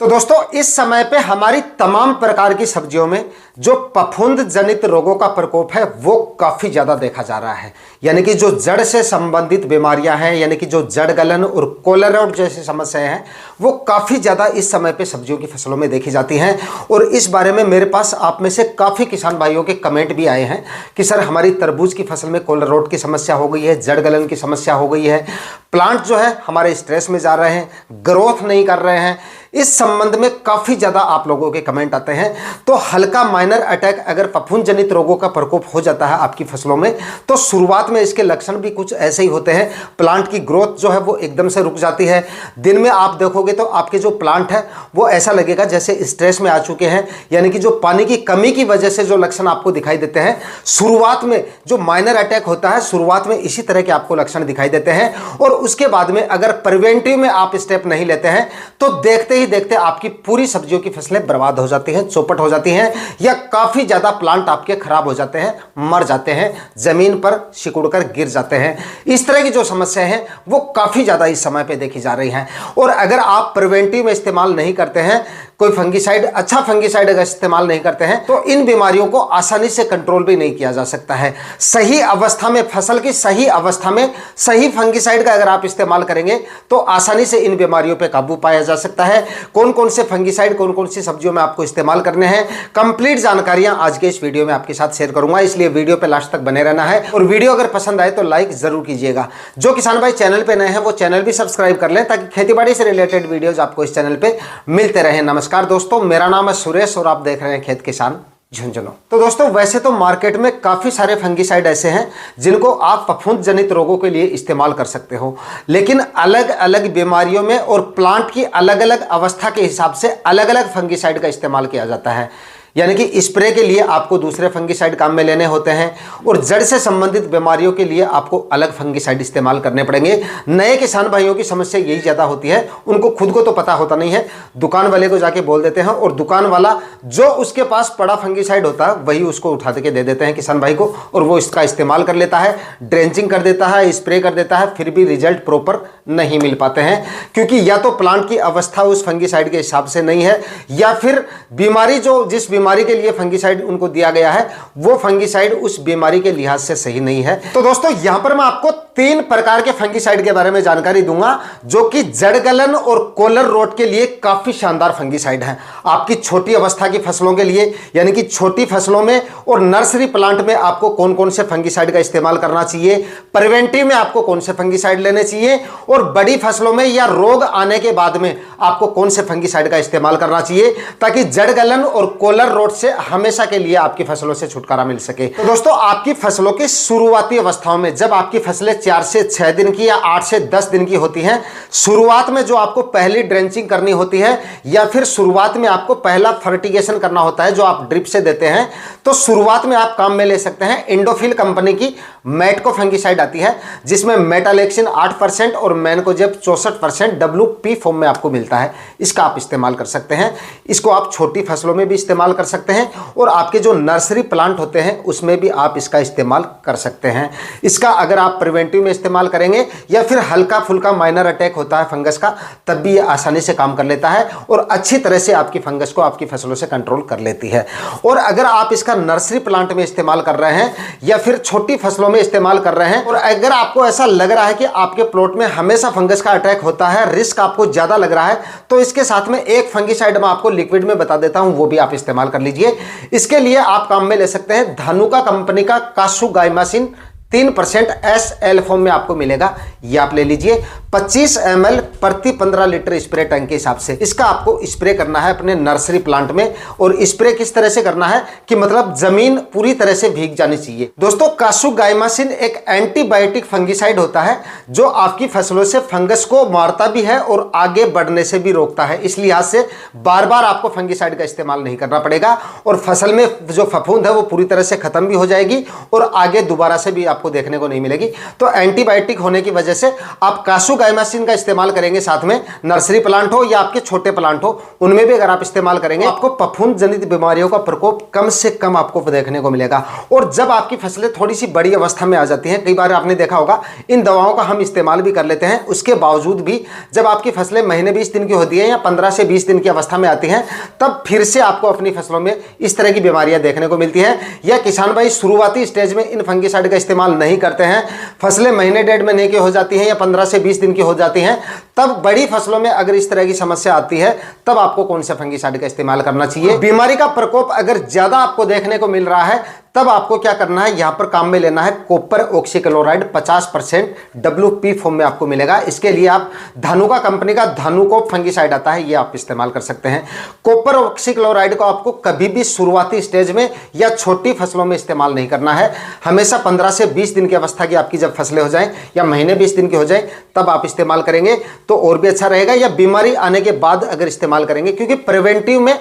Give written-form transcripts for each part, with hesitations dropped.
तो दोस्तों इस समय पे हमारी तमाम प्रकार की सब्जियों में जो फफूंद जनित रोगों का प्रकोप है वो काफी ज्यादा देखा जा रहा है। यानी कि जो जड़ से संबंधित बीमारियां हैं, यानी कि जो जड़ गलन और कोलेरोड जैसी समस्याएं हैं वो काफी ज्यादा इस समय पे सब्जियों की फसलों में देखी जाती हैं। और इस बारे में मेरे पास आप में से काफी किसान भाइयों के कमेंट भी आए हैं कि सर हमारी तरबूज की फसल में कोलेरोड की समस्या हो गई है, जड़ गलन की समस्या हो गई है, प्लांट जो है हमारे स्ट्रेस में जा रहे हैं, ग्रोथ नहीं कर रहे हैं। इस संबंध में काफी ज्यादा आप लोगों के कमेंट आते हैं। तो हल्का माइनर अटैक अगर फफूंद जनित रोगों का प्रकोप हो जाता है आपकी फसलों में तो शुरुआत में इसके लक्षण भी कुछ ऐसे ही होते हैं। प्लांट की ग्रोथ जो है वो एकदम से रुक जाती है। दिन में आप देखोगे तो आपके जो प्लांट है वो ऐसा लगेगा जैसे स्ट्रेस में आ चुके हैं, यानी कि जो पानी की कमी की वजह से जो लक्षण आपको दिखाई देते हैं शुरुआत में, जो माइनर अटैक होता है शुरुआत में इसी तरह के आपको लक्षण दिखाई देते हैं। और उसके बाद में अगर प्रिवेंटिव में आप स्टेप नहीं लेते हैं तो देखते देखते आपकी पूरी सब्जियों की फसलें बर्बाद हो जाती हैं, चौपट हो जाती हैं, या काफी ज्यादा प्लांट आपके खराब हो जाते हैं, मर जाते हैं, जमीन पर सिकुड़कर गिर जाते हैं। इस तरह की जो समस्या है वो काफी ज्यादा इस समय पे देखी जा रही हैं। और अगर आप प्रिवेंटिव में इस्तेमाल नहीं करते हैं, कोई फंगिसाइड, अच्छा फंगिसाइड अगर इस्तेमाल नहीं करते हैं तो इन बीमारियों को आसानी से कंट्रोल भी नहीं किया जा सकता है। सही अवस्था में, फसल की सही अवस्था में सही फंगिसाइड का अगर आप इस्तेमाल करेंगे तो आसानी से इन बीमारियों पर काबू पाया जा सकता है। कौन कौन से फंगिसाइड कौन कौन सी सब्जियों में आपको इस्तेमाल करने हैं, कंप्लीट जानकारियां आज के इस वीडियो में आपके साथ शेयर करूंगा, इसलिए वीडियो पे लास्ट तक बने रहना है। और वीडियो अगर पसंद आए तो लाइक जरूर कीजिएगा। जो किसान भाई चैनल पे नए हैं वो चैनल भी सब्सक्राइब कर लें ताकि खेतीबाड़ी से रिलेटेड वीडियोज आपको इस चैनल पे मिलते रहे। नमस्कार दोस्तों, मेरा नाम है सुरेश और आप देख रहे हैं खेत किसान झुंझुनू। तो दोस्तों वैसे तो मार्केट में काफी सारे फंगिसाइड ऐसे हैं जिनको आप फफूंद जनित रोगों के लिए इस्तेमाल कर सकते हो, लेकिन अलग अलग बीमारियों में और प्लांट की अलग अलग अवस्था के हिसाब से अलग अलग फंगिसाइड का इस्तेमाल किया जाता है। यानी कि स्प्रे के लिए आपको दूसरे फंगिसाइड काम में लेने होते हैं और जड़ से संबंधित बीमारियों के लिए आपको अलग फंगिसाइड इस्तेमाल करने पड़ेंगे। नए किसान भाइयों की समस्या यही ज़्यादा होती है, उनको खुद को तो पता होता नहीं है, दुकान वाले को जाके बोल देते हैं और दुकान वाला जो उसके पास पड़ा फंगिसाइड होता है वही उसको उठा के दे देते हैं किसान भाई को और वो इसका इस्तेमाल कर लेता है, ड्रेंचिंग कर देता है, स्प्रे कर देता है, फिर भी रिजल्ट प्रॉपर नहीं मिल पाते हैं क्योंकि या तो प्लांट की अवस्था उस फंगिसाइड के हिसाब से नहीं है या फिर बीमारी जो जिस बीमारी के लिए फंगिसाइड उनको दिया गया है वो फंगिसाइड उस बीमारी के लिहाज से सही नहीं है। तो दोस्तों यहां पर मैं आपको 3 प्रकार के फंगिसाइड के बारे में जानकारी दूंगा जो कि जड़ गलन और कोलर रोड के लिए काफी शानदार फंगिसाइड हैं। आपकी छोटी अवस्था की फसलों के लिए, यानी कि छोटी फसलों में और नर्सरी प्लांट में आपको कौन कौन से फंगिसाइड का इस्तेमाल करना चाहिए, प्रिवेंटिव में आपको कौन से फंगिसाइड लेने चाहिए और बड़ी फसलों में या रोग आने के बाद में आपको कौन से फंगिसाइड का इस्तेमाल करना चाहिए ताकि जड़ गलन और कोलर रोड से हमेशा के लिए आपकी फसलों से छुटकारा मिल सके। तो दोस्तों आपकी फसलों की शुरुआती अवस्थाओं में जब आपकी फसलें 4 से 6 दिन की या 8 से 10 दिन की होती हैं, शुरुआत में जो आपको पहली ड्रेंचिंग करनी होती है या फिर शुरुआत में आपको पहला फर्टिगेशन करना होता है जो आप ड्रिप से देते हैं, तो शुरुआत में आप काम में ले सकते हैं इंडोफिल कंपनी की मैटको फंगिसाइड आती है जिसमें मेटालेक्सिन 8% और मैनकोजेब 64% WP फॉर्म में आपको मिलता है। इसका आप इस्तेमाल कर सकते हैं। इसको आप छोटी फसलों में भी इस्तेमाल कर सकते हैं और आपके जो नर्सरी प्लांट होते हैं उसमें भी आप इसका इस्तेमाल कर सकते हैं। इसका अगर आप प्रिवेंटिव में इस्तेमाल करेंगे या फिर हल्का फुल्का माइनर अटैक होता है फंगस का तब भी ये आसानी से काम कर लेता है और अच्छी तरह से आपकी फंगस को आपकी फसलों से कंट्रोल कर लेती है। और अगर आप इसका नर्सरी प्लांट में इस्तेमाल कर रहे हैं या फिर छोटी फसलों में इस्तेमाल कर रहे हैं और अगर आपको ऐसा लग रहा है कि आपके प्लॉट में हमेशा फंगस का अटैक होता है, रिस्क आपको ज्यादा लग रहा है, तो इसके साथ में एक फंगिसाइड मैं आपको लिक्विड में बता देता हूं, वो भी आप इस्तेमाल कर लीजिए। इसके लिए आप काम में ले सकते हैं धानुका कंपनी का कासुगाइमासिन 3% SL फॉर्म में आपको मिलेगा, ये आप ले लीजिए। 25 ml प्रति 15 लीटर स्प्रे टैंक के हिसाब से इसका आपको स्प्रे करना है अपने नर्सरी प्लांट में। और स्प्रे किस तरह से करना है कि मतलब जमीन पूरी तरह से भीग जानी चाहिए। दोस्तों कासुगाइमासिन एक एंटीबायोटिक फंगिसाइड होता है जो आपकी फसलों से फंगस को मारता भी है और आगे बढ़ने से भी रोकता है। इस लिहाज से बार बार आपको फंगिसाइड का इस्तेमाल नहीं करना पड़ेगा और फसल में जो फफूंद है वो पूरी तरह से खत्म भी हो जाएगी और आगे दोबारा से भी आपको देखने को नहीं मिलेगी। तो एंटीबायोटिक होने की वजह वजह से आप कासुगाइमासिन का इस्तेमाल करेंगे, साथ में नर्सरी प्लांट हो या आपके छोटे प्लांट हो उनमें भी अगर आप इस्तेमाल करेंगे आपको फफूंद जनित बीमारियों का प्रकोप कम से कम आपको देखने को मिलेगा। और जब आपकी फसलें थोड़ी सी बड़ी अवस्था में आ जाती हैं, कई बार आपने देखा होगा इन दवाओं का हम इस्तेमाल भी कर लेते हैं, उसके बावजूद भी जब आपकी फसलें महीने 20 दिन की होती है या 15 से 20 दिन की अवस्था में आती हैं, तब फिर से आपको अपनी फसलों में इस तरह की बीमारियां देखने को मिलती हैं। या किसान भाई शुरुआती स्टेज में इन फंगिसाइड का इस्तेमाल नहीं करते हैं, फसलें महीने 1.5 महीने की हो जाती हैं या 15 से 20 दिन की हो जाती हैं, तब बड़ी फसलों में अगर इस तरह की समस्या आती है तब आपको कौन सा फंगिसाइड का इस्तेमाल करना चाहिए। बीमारी का प्रकोप अगर ज्यादा आपको देखने को मिल रहा है तब आपको क्या करना है, यहां पर काम में लेना है कॉपर ऑक्सीक्लोराइड 50% WP फॉर्म में आपको मिलेगा। इसके लिए आप धानुका कंपनी का धानुकोप फंगिसाइड आता है, ये आप इस्तेमाल कर सकते हैं। कॉपर ऑक्सीक्लोराइड को आपको कभी भी शुरुआती स्टेज में या छोटी फसलों में इस्तेमाल नहीं करना है, हमेशा 15 से 20 दिन की अवस्था की आपकी जब फसलें हो जाएं या महीने 20 दिन की हो जाए तब आप इस्तेमाल करेंगे तो और भी अच्छा रहेगा, या बीमारी आने के बाद अगर इस्तेमाल करेंगे, क्योंकि प्रिवेंटिव में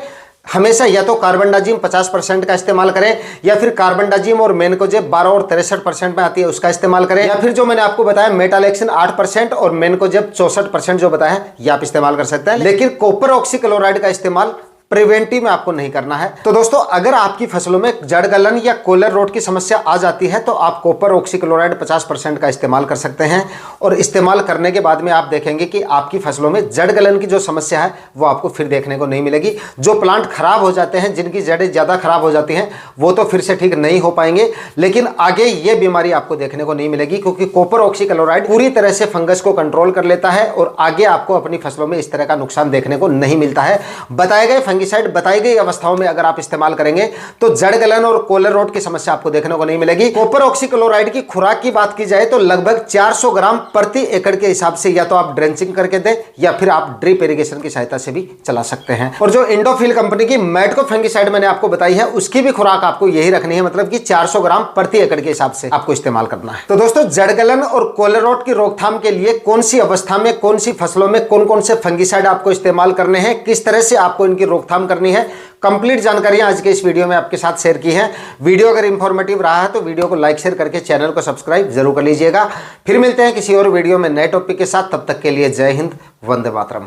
हमेशा या तो कार्बनडाजिम 50% का इस्तेमाल करें या फिर कार्बनडाजिम और मेनकोजेब 12 और 63% में आती है उसका इस्तेमाल करें, या फिर जो मैंने आपको बताया मेटालेक्सिन 8% और मेनकोजेब 64% जो बताया ये आप इस्तेमाल कर सकते हैं। लेकिन कॉपर ऑक्सीक्लोराइड का इस्तेमाल प्रिवेंटिव में आपको नहीं करना है। तो दोस्तों अगर आपकी फसलों में जड़ गलन या कोलर रोट की समस्या आ जाती है तो आप कॉपर ऑक्सीक्लोराइड 50% का इस्तेमाल कर सकते हैं, और इस्तेमाल करने के बाद में आप देखेंगे कि आपकी फसलों में जड़ गलन की जो समस्या है वो आपको फिर देखने को नहीं मिलेगी। जो प्लांट खराब हो जाते हैं, जिनकी जड़ें ज़्यादा खराब हो जाती हैं, वो तो फिर से ठीक नहीं हो पाएंगे, लेकिन आगे ये बीमारी आपको देखने को नहीं मिलेगी, क्योंकि कॉपर ऑक्सीक्लोराइड पूरी तरह से फंगस को कंट्रोल कर लेता है और आगे आपको अपनी फसलों में इस तरह का नुकसान देखने को नहीं मिलता है। बताए गए फंगिसाइड बताई गई अवस्थाओं में अगर आप इस्तेमाल करेंगे तो जड़ गलन और कोलर रोट की समस्या आपको देखने को नहीं मिलेगी। कॉपर ऑक्सीक्लोराइड की खुराक की बात की जाए तो लगभग 400 ग्राम प्रति एकड़ के हिसाब से या तो आप ड्रेंचिंग करके दें या फिर आप ड्रिप इरिगेशन की सहायता से भी चला सकते हैं। और जो इंडोफिल कंपनी की मैटको फंगिसाइड मैंने आपको बताई है उसकी भी खुराक आपको यही रखनी है, मतलब कि 400 ग्राम प्रति एकड़ के हिसाब से आपको इस्तेमाल करना है। तो दोस्तों जड़ गलन और कोलर रोट की रोकथाम के लिए कौन सी अवस्था में कौन सी फसलों में कौन कौन से फंगिसाइड आपको इस्तेमाल करने हैं, किस तरह से आपको इनकी रोकथाम करनी है, कंप्लीट जानकारियां आज के इस वीडियो में आपके साथ शेयर की हैं। वीडियो अगर इंफॉर्मेटिव रहा है तो वीडियो को लाइक शेयर करके चैनल को सब्सक्राइब जरूर कर लीजिएगा। फिर मिलते हैं किसी और वीडियो में नए टॉपिक के साथ, तब तक के लिए जय हिंद, वंदे मातरम।